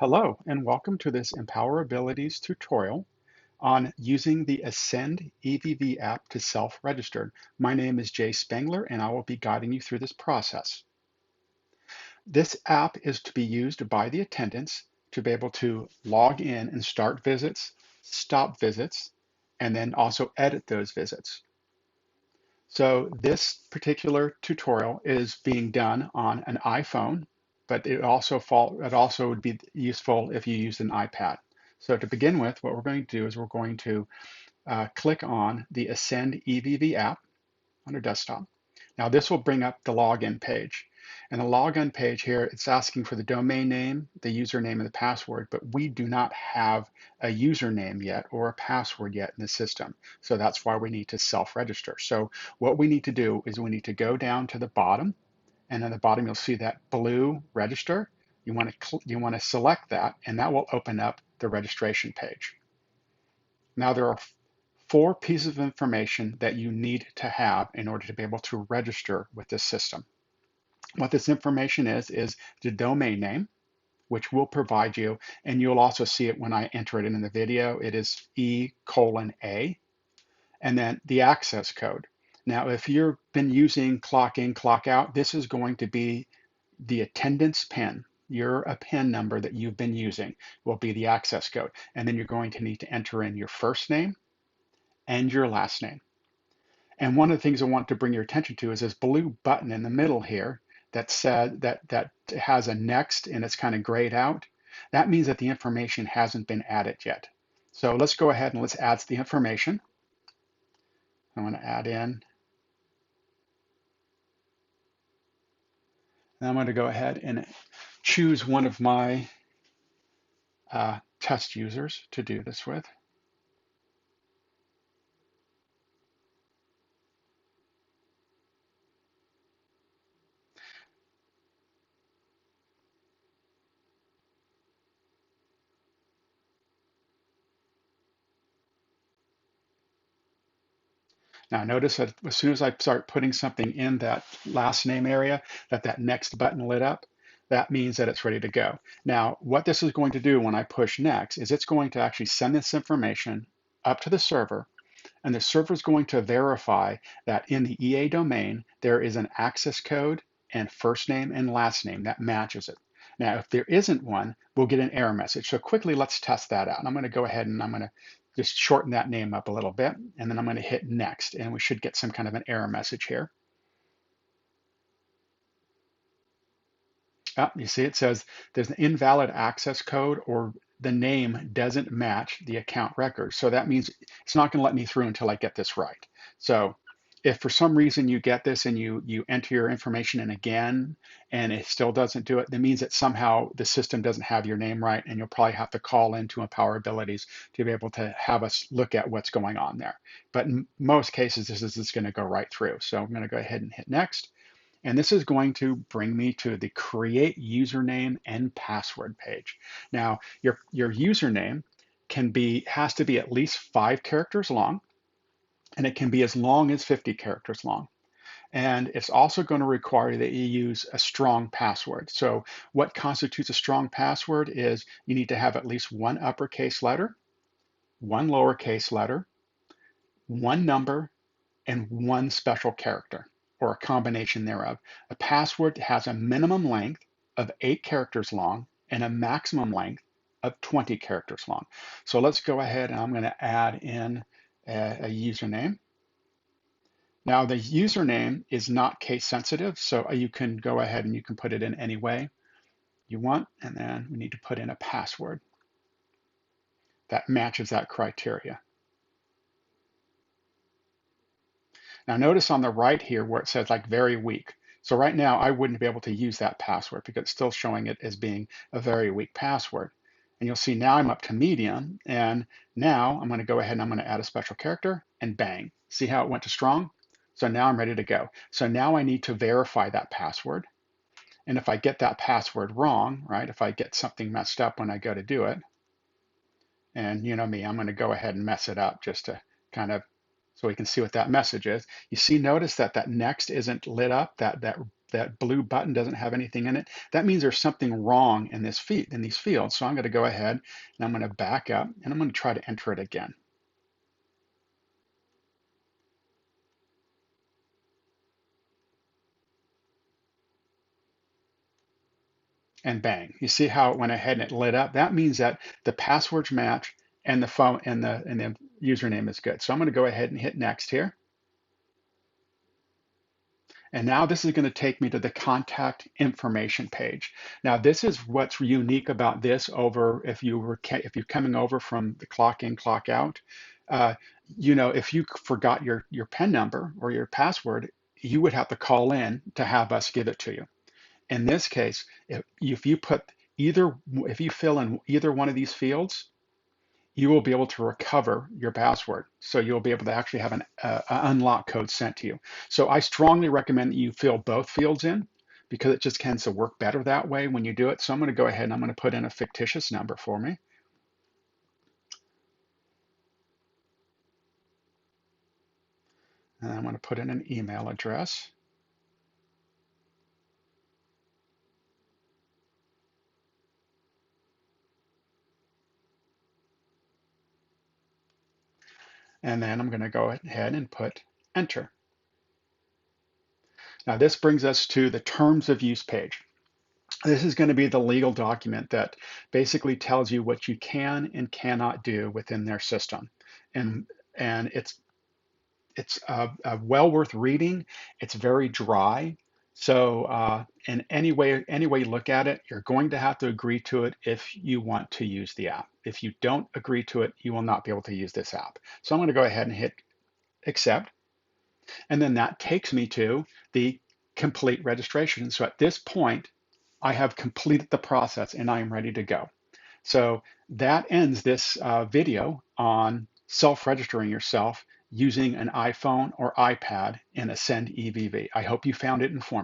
Hello, and welcome to this Empower Abilities tutorial on using the Ascend EVV app to self-register. My name is Jay Spengler, and I will be guiding you through this process. This app is to be used by the attendants to be able to log in and start visits, stop visits, and then also edit those visits. So this particular tutorial is being done on an iPhone, but it also would be useful if you used an iPad. So to begin with, what we're going to do is we're going to click on the Ascend EVV app on our desktop. Now this will bring up the login page. And the login page here, it's asking for the domain name, the username, and the password, but we do not have a username yet or a password yet in the system. So that's why we need to self-register. So what we need to do is we need to go down to the bottom, and at the bottom you'll see that blue register. You want to select that, and that will open up the registration page. Now there are 4 pieces of information that you need to have in order to be able to register with this system. What this information is the domain name, which we'll provide you, and you'll also see it when I enter it in the video. It is E:(A), and then the access code. Now, if you've been using clock in, clock out, this is going to be the attendance PIN. A PIN number that you've been using will be the access code. And then you're going to need to enter in your first name and your last name. And one of the things I want to bring your attention to is this blue button in the middle here that said that has a next and it's kind of grayed out. That means that the information hasn't been added yet. So let's go ahead and let's add the information. I want to add in. And I'm going to go ahead and choose one of my test users to do this with. Now notice that as soon as I start putting something in that last name area, that next button lit up. That means that it's ready to go. Now, what this is going to do when I push next is it's going to actually send this information up to the server, and the server is going to verify that in the EA domain, there is an access code and first name and last name that matches it. Now, if there isn't one, we'll get an error message. So quickly, let's test that out. And I'm going to go ahead and I'm going to just shorten that name up a little bit, and then I'm going to hit next, and we should get some kind of an error message here. You see it says there's an invalid access code or the name doesn't match the account record. So that means it's not going to let me through until I get this right. So if for some reason you get this and you enter your information in again and it still doesn't do it, that means that somehow the system doesn't have your name right, and you'll probably have to call into Empower Abilities to be able to have us look at what's going on there. But in most cases, this is just going to go right through. So I'm going to go ahead and hit next. And this is going to bring me to the create username and password page. Now, your username has to be at least 5 characters long, and it can be as long as 50 characters long. And it's also going to require that you use a strong password. So what constitutes a strong password is you need to have at least 1 uppercase letter, 1 lowercase letter, 1 number, and 1 special character, or a combination thereof. A password has a minimum length of 8 characters long and a maximum length of 20 characters long. So let's go ahead, and I'm going to add in a username. Now the username is not case sensitive, so you can go ahead and you can put it in any way you want, and then we need to put in a password that matches that criteria. Now notice on the right here where it says like very weak. So right now I wouldn't be able to use that password because it's still showing it as being a very weak password. And you'll see now I'm up to medium, and now I'm going to go ahead and I'm going to add a special character, and bang. See how it went to strong? So now I'm ready to go. So now I need to verify that password. And if I get that password wrong, right, if I get something messed up when I go to do it, and you know me, I'm going to go ahead and mess it up just to kind of so we can see what that message is. You see, notice that next isn't lit up, that that blue button doesn't have anything in it, that means there's something wrong in these fields. So I'm going to go ahead and I'm going to back up and I'm going to try to enter it again. And bang, you see how it went ahead and it lit up? That means that the passwords match and the phone and the username is good. So I'm going to go ahead and hit next here. And now this is going to take me to the contact information page. Now this is what's unique about this over if you're coming over from the clock in, clock out. Uh, if you forgot your PIN number or your password, you would have to call in to have us give it to you. In this case, if you fill in either one of these fields, you will be able to recover your password. So you'll be able to actually have an unlock code sent to you. So I strongly recommend that you fill both fields in because it just tends to work better that way when you do it. So I'm going to go ahead and I'm going to put in a fictitious number for me. And I'm going to put in an email address. And then I'm going to go ahead and put enter. Now this brings us to the terms of use page. This is going to be the legal document that basically tells you what you can and cannot do within their system. And, and it's well worth reading. It's very dry. So in any way you look at it, you're going to have to agree to it if you want to use the app. If you don't agree to it, you will not be able to use this app. So I'm going to go ahead and hit accept. And then that takes me to the complete registration. So at this point, I have completed the process and I am ready to go. So that ends this video on self-registering yourself using an iPhone or iPad in Ascend EVV. I hope you found it informative.